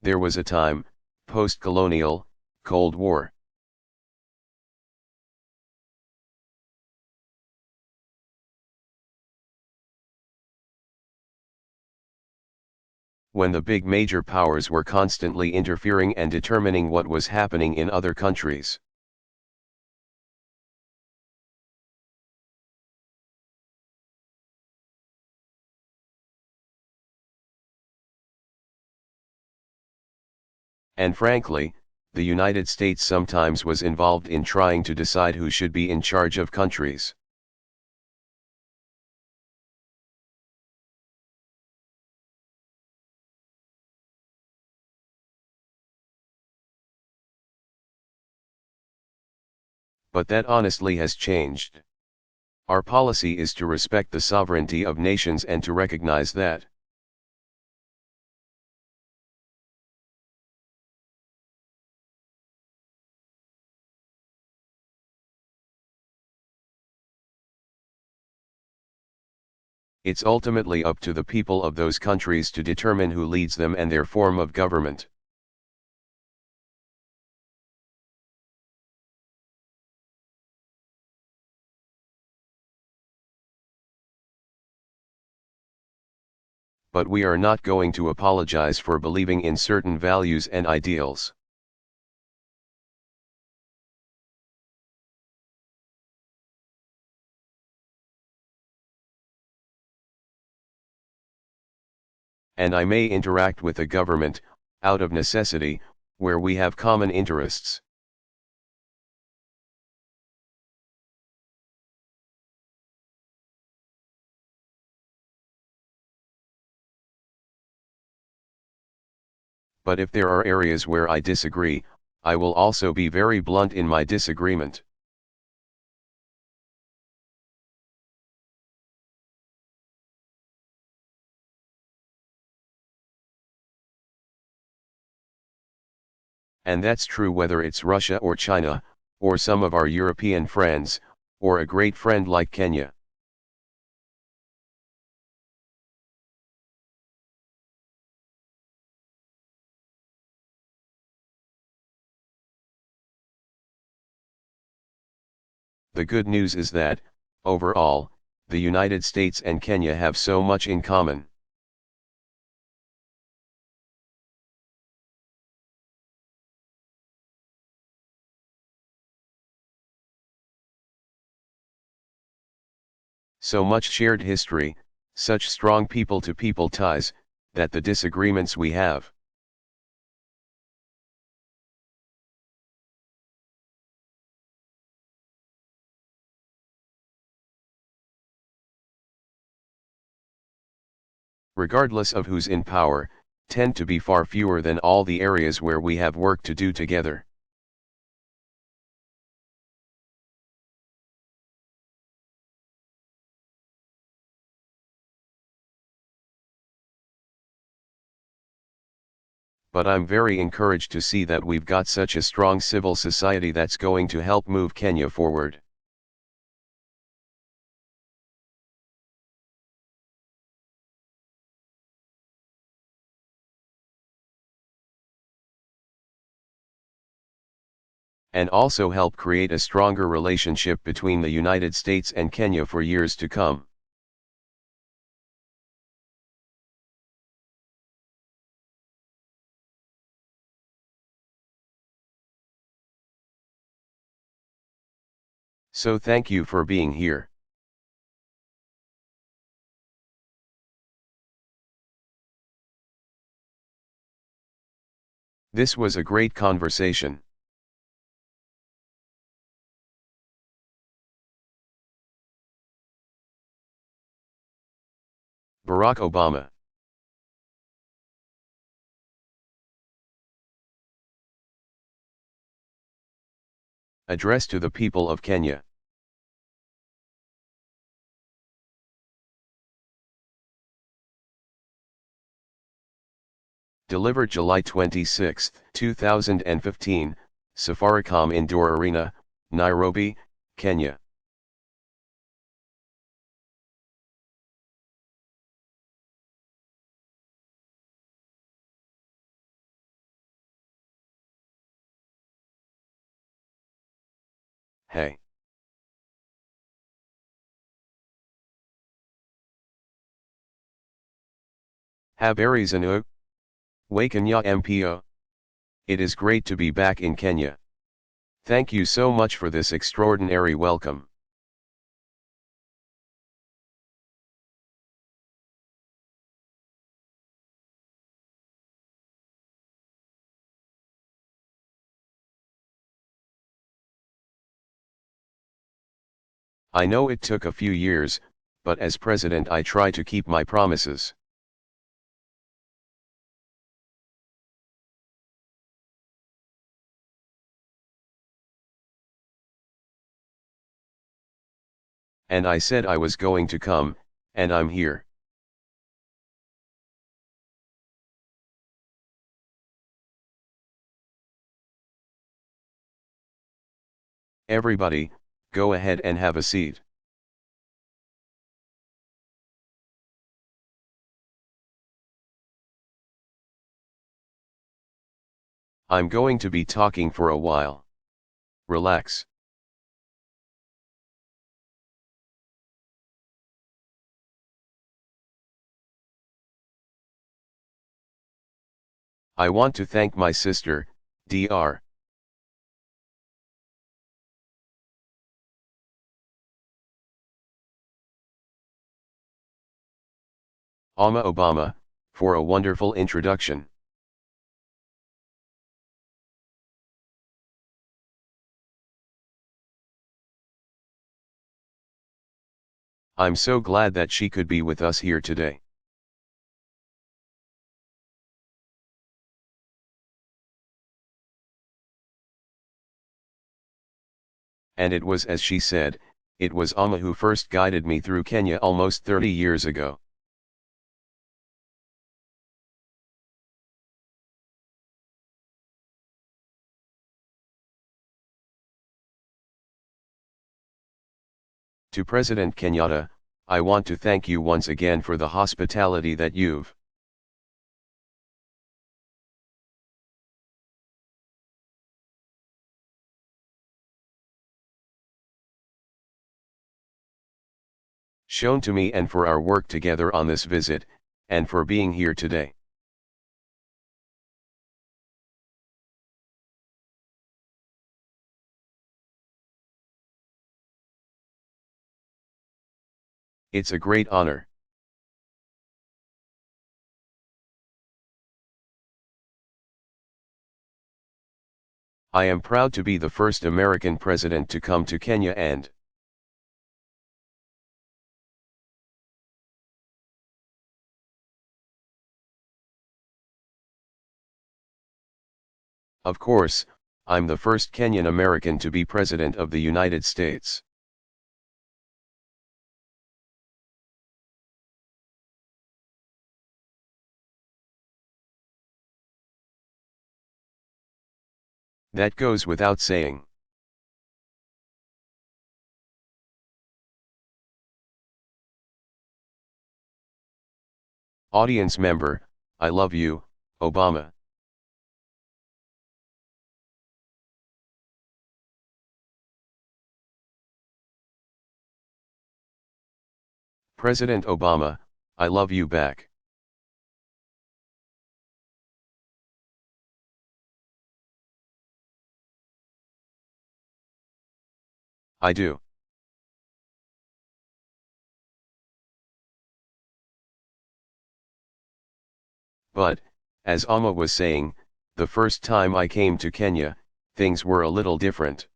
There was a time, post-colonial, Cold War, when the big major powers were constantly interfering and determining what was happening in other countries. And frankly, the United States sometimes was involved in trying to decide who should be in charge of countries. But that honestly has changed. Our policy is to respect the sovereignty of nations and to recognize that it's ultimately up to the people of those countries to determine who leads them and their form of government. But we are not going to apologize for believing in certain values and ideals. And I may interact with the government, out of necessity, where we have common interests. But if there are areas where I disagree, I will also be very blunt in my disagreement. And that's true whether it's Russia or China, or some of our European friends, or a great friend like Kenya. The good news is that, overall, the United States and Kenya have so much in common. So much shared history, such strong people-to-people ties, that the disagreements we have regardless of who's in power, tend to be far fewer than all the areas where we have work to do together. But I'm very encouraged to see that we've got such a strong civil society that's going to help move Kenya forward. And also help create a stronger relationship between the United States and Kenya for years to come. So thank you for being here. This was a great conversation. Barack Obama. Address to the people of Kenya. Delivered July 26, 2015, Safaricom Indoor Arena, Nairobi, Kenya. Hey. Habari zenu. Wa Kenya MPO. It is great to be back in Kenya. Thank you so much for this extraordinary welcome. I know it took a few years, but as president I try to keep my promises. And I said I was going to come, and I'm here. Everybody, go ahead and have a seat. I'm going to be talking for a while. Relax. I want to thank my sister, Dr. Ama Obama, for a wonderful introduction. I'm so glad that she could be with us here today. And it was as she said, it was Ama who first guided me through Kenya almost 30 years ago. To President Kenyatta, I want to thank you once again for the hospitality that you've shown to me and for our work together on this visit, and for being here today. It's a great honor. I am proud to be the first American president to come to Kenya and of course, I'm the first Kenyan American to be President of the United States. That goes without saying. Audience member, I love you, Obama. President Obama, I love you back. I do. But, as Amma was saying, the first time I came to Kenya, things were a little different.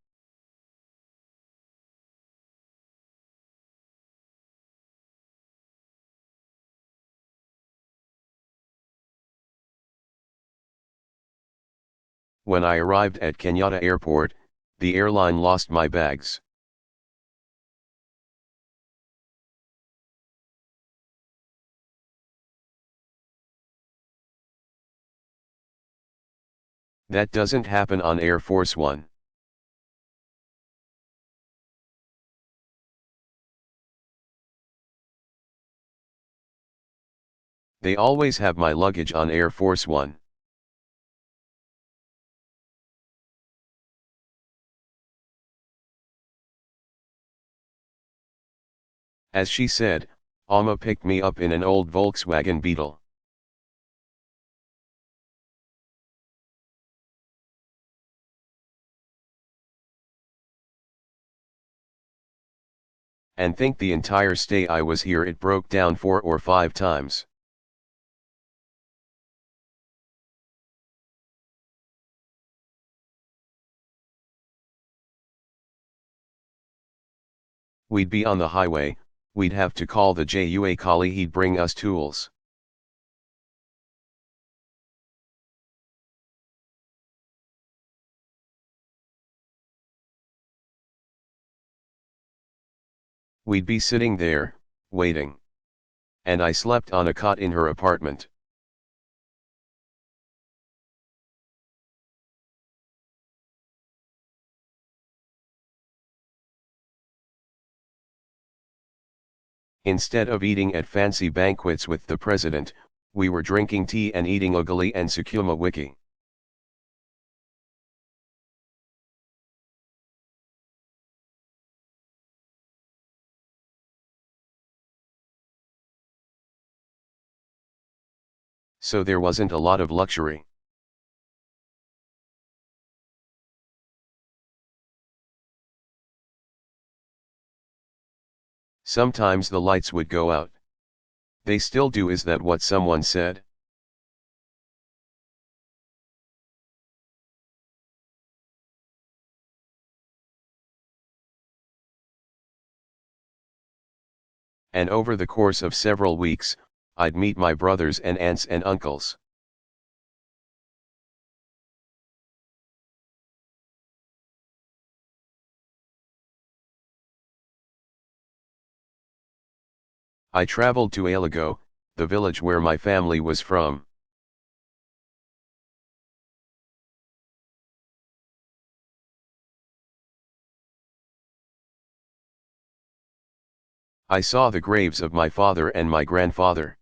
When I arrived at Kenyatta Airport, the airline lost my bags. That doesn't happen on Air Force One. They always have my luggage on Air Force One. As she said, Alma picked me up in an old Volkswagen Beetle. And think the entire stay I was here it broke down 4 or 5 times. We'd be on the highway, we'd have to call the JUA collie, he'd bring us tools. We'd be sitting there, waiting. And I slept on a cot in her apartment. Instead of eating at fancy banquets with the president, we were drinking tea and eating ugali and sukuma wiki. So there wasn't a lot of luxury. Sometimes the lights would go out. They still do, is that what someone said? And over the course of several weeks, I'd meet my brothers and aunts and uncles. I traveled to Alago, the village where my family was from. I saw the graves of my father and my grandfather.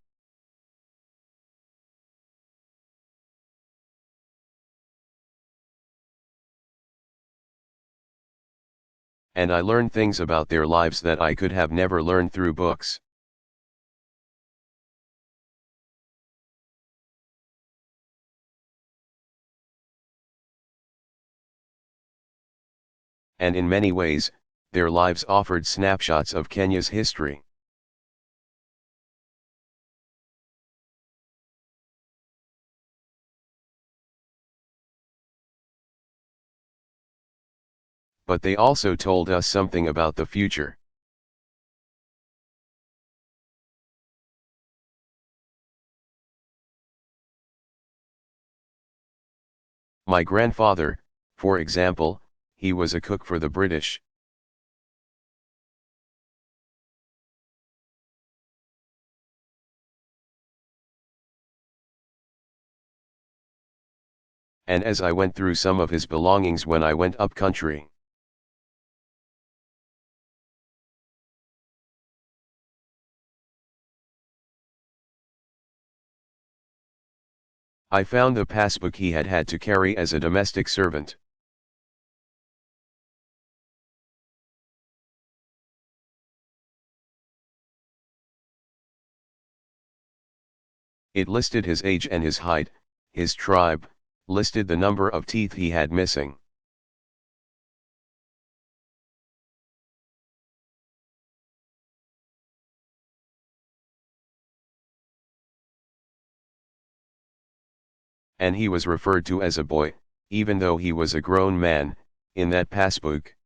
And I learned things about their lives that I could have never learned through books. And in many ways, their lives offered snapshots of Kenya's history. But they also told us something about the future. My grandfather, for example, he was a cook for the British. And as I went through some of his belongings when I went up country, I found the passbook he had had to carry as a domestic servant. It listed his age and his height, his tribe, listed the number of teeth he had missing. And he was referred to as a boy, even though he was a grown man, in that passbook.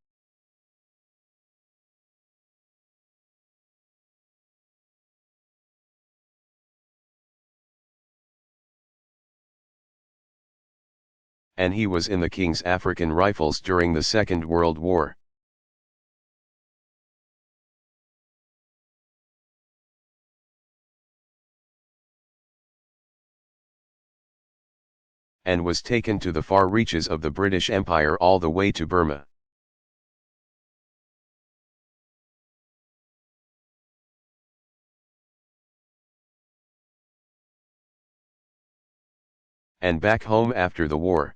And he was in the King's African Rifles during the Second World War. And was taken to the far reaches of the British Empire all the way to Burma. And back home after the war.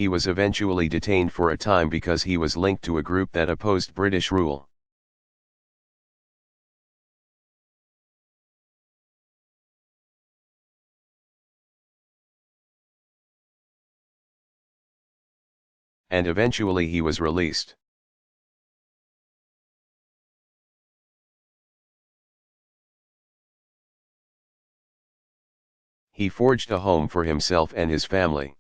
he was eventually detained for a time because he was linked to a group that opposed British rule. And eventually he was released. He forged a home for himself and his family.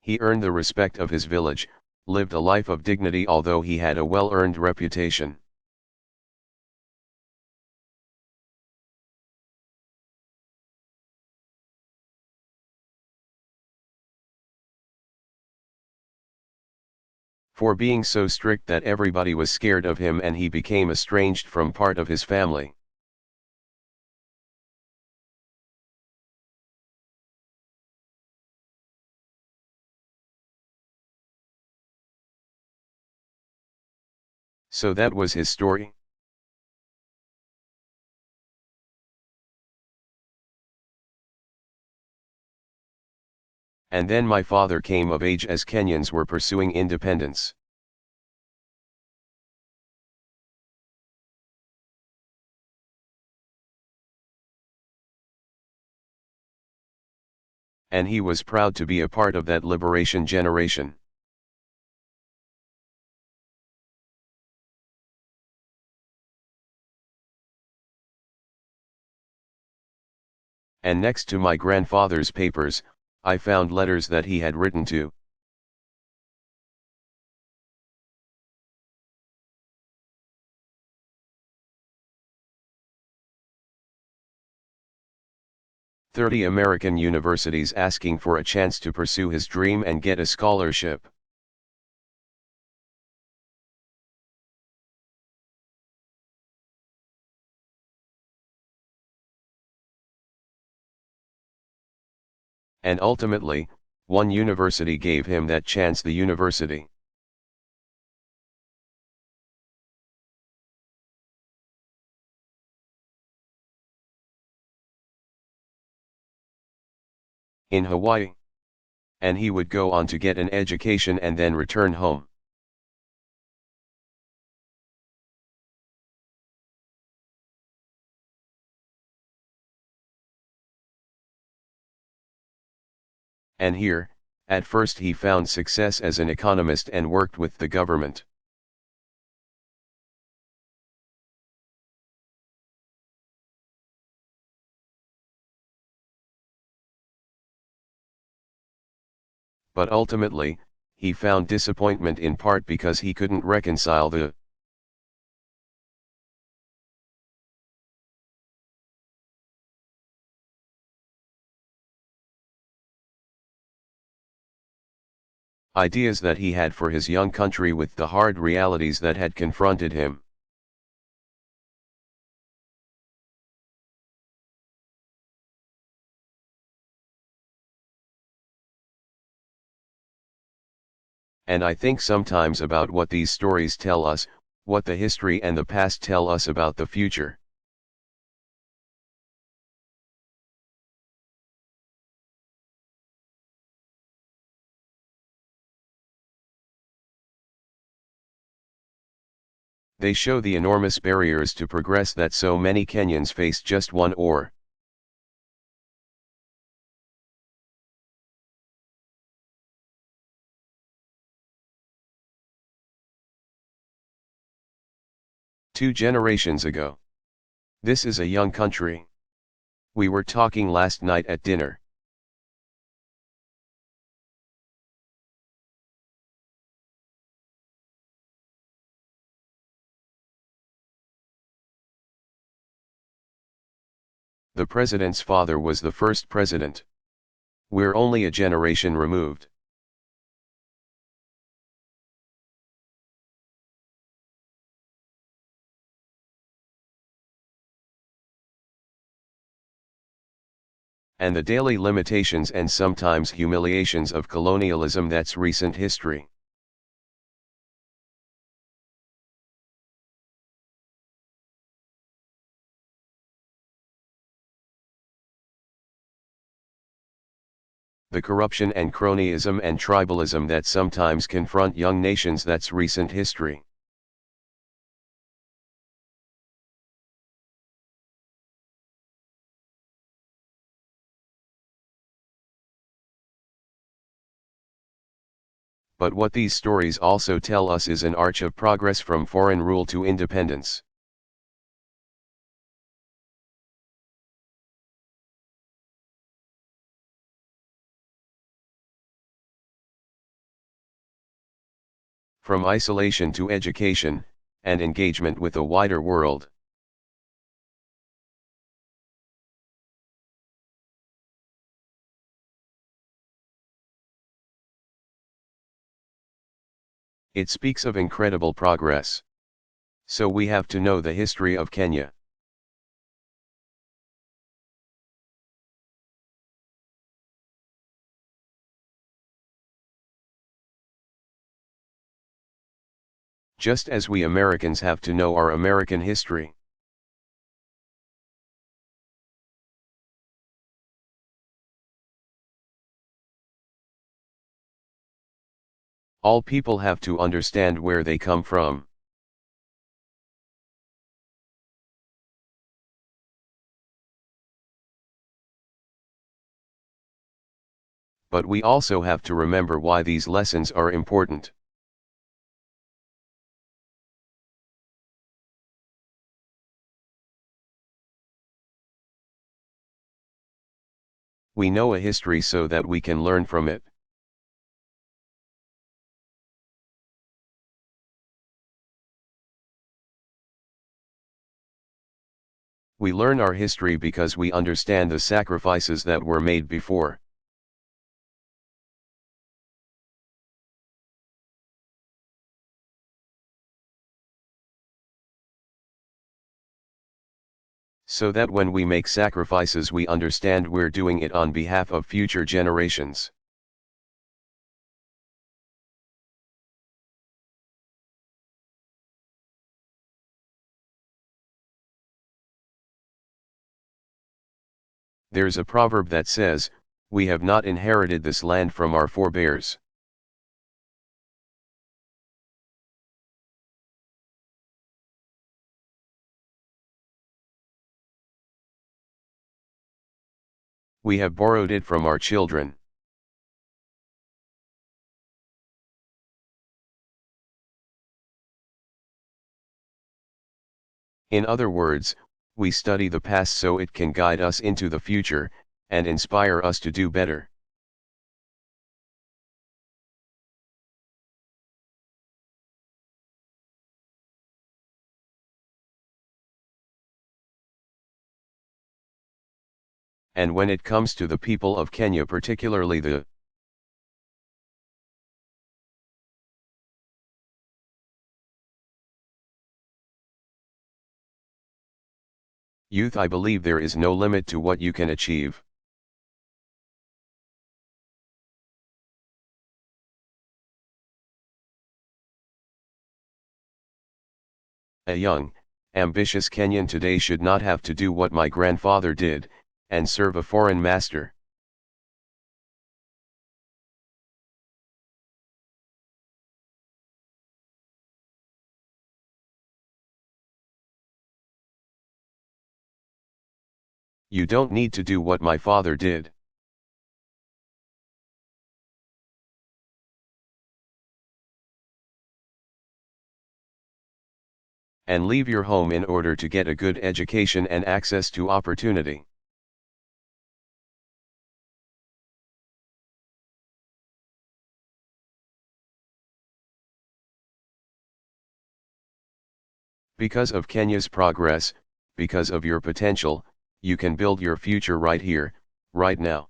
He earned the respect of his village, lived a life of dignity although he had a well-earned reputation. For being so strict that everybody was scared of him and he became estranged from part of his family. So that was his story. And then my father came of age as Kenyans were pursuing independence. And he was proud to be a part of that liberation generation. And next to my grandfather's papers, I found letters that he had written to "30 American universities asking for a chance to pursue his dream and get a scholarship. And ultimately, one university gave him that chance, the university. In Hawaii. And he would go on to get an education and then return home. And here, at first he found success as an economist and worked with the government. But ultimately, he found disappointment in part because he couldn't reconcile the ideas that he had for his young country with the hard realities that had confronted him. And I think sometimes about what these stories tell us, what the history and the past tell us about the future. They show the enormous barriers to progress that so many Kenyans face just one or two generations ago. This is a young country. We were talking last night at dinner. The president's father was the first president. We're only a generation removed. And the daily limitations and sometimes humiliations of colonialism, that's recent history. the corruption and cronyism and tribalism that sometimes confront young nations, that's recent history. But what these stories also tell us is an arch of progress from foreign rule to independence. From isolation to education, and engagement with the wider world. It speaks of incredible progress. So we have to know the history of Kenya. Just as we Americans have to know our American history. All people have to understand where they come from. But we also have to remember why these lessons are important. We know a history so that we can learn from it. We learn our history because we understand the sacrifices that were made before. So that when we make sacrifices, we understand we're doing it on behalf of future generations. There's a proverb that says, "We have not inherited this land from our forebears." We have borrowed it from our children. In other words, we study the past so it can guide us into the future, and inspire us to do better. And when it comes to the people of Kenya, particularly the youth, I believe there is no limit to what you can achieve. A young, ambitious Kenyan today should not have to do what my grandfather did, and serve a foreign master. You don't need to do what my father did. And leave your home in order to get a good education and access to opportunity. Because of Kenya's progress, because of your potential, you can build your future right here, right now.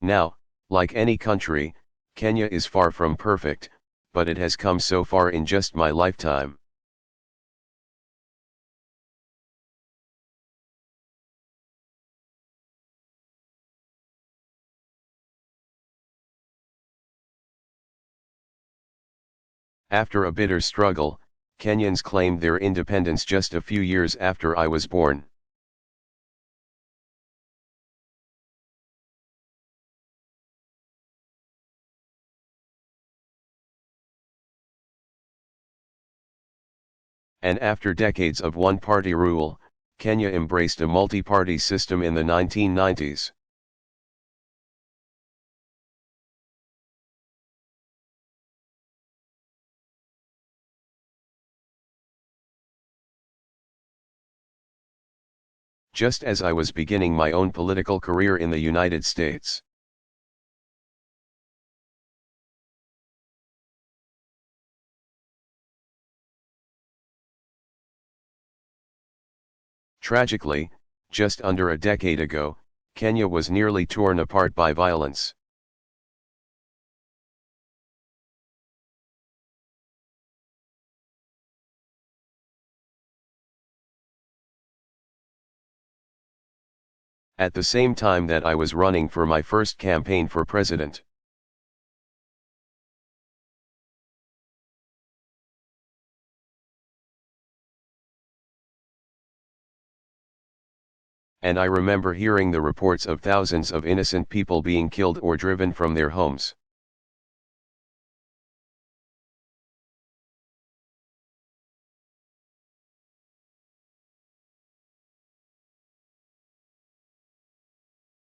Now, like any country, Kenya is far from perfect, but it has come so far in just my lifetime. After a bitter struggle, Kenyans claimed their independence just a few years after I was born. And after decades of one-party rule, Kenya embraced a multi-party system in the 1990s. Just as I was beginning my own political career in the United States. Tragically, just under a decade ago, Kenya was nearly torn apart by violence. At the same time that I was running for my first campaign for president. And I remember hearing the reports of thousands of innocent people being killed or driven from their homes.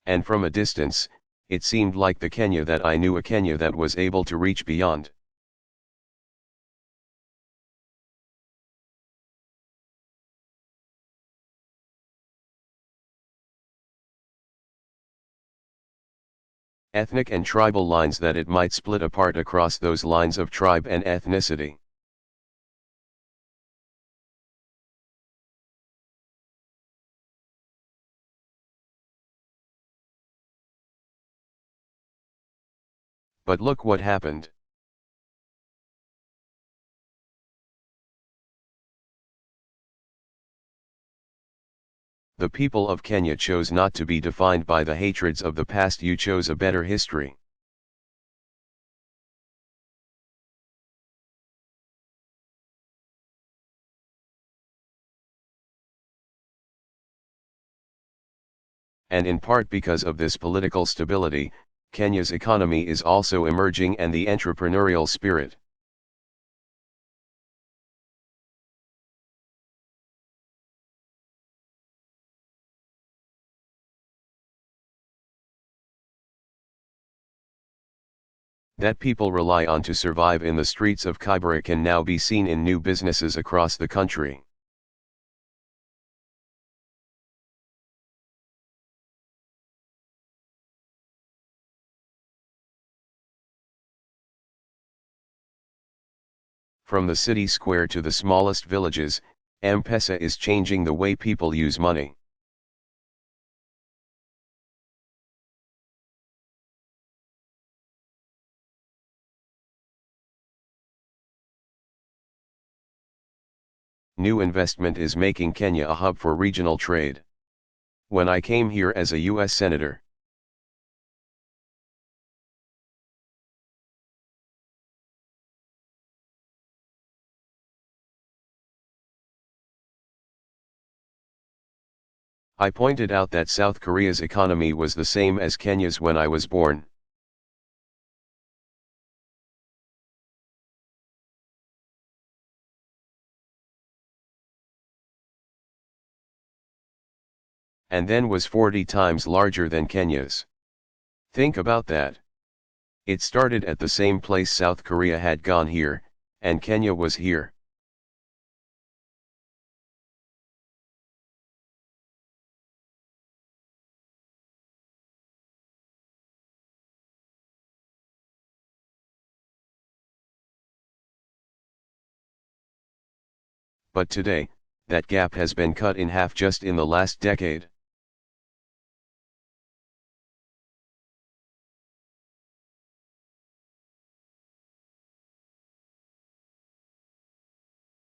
And from a distance, it seemed like the Kenya that I knew, a Kenya that was able to reach beyond. Ethnic and tribal lines, that it might split apart across those lines of tribe and ethnicity. But look what happened. The people of Kenya chose not to be defined by the hatreds of the past. You chose a better history. And in part because of this political stability, Kenya's economy is also emerging, and the entrepreneurial spirit. That people rely on to survive in the streets of Kibera can now be seen in new businesses across the country. From the city square to the smallest villages, M-Pesa is changing the way people use money. New investment is making Kenya a hub for regional trade. When I came here as a U.S. Senator, I pointed out that South Korea's economy was the same as Kenya's when I was born. And then was 40 times larger than Kenya's. Think about that. It started at the same place South Korea had gone here, and Kenya was here. But today, that gap has been cut in half just in the last decade.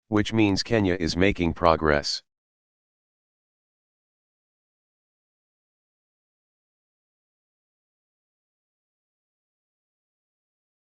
Which means Kenya is making progress.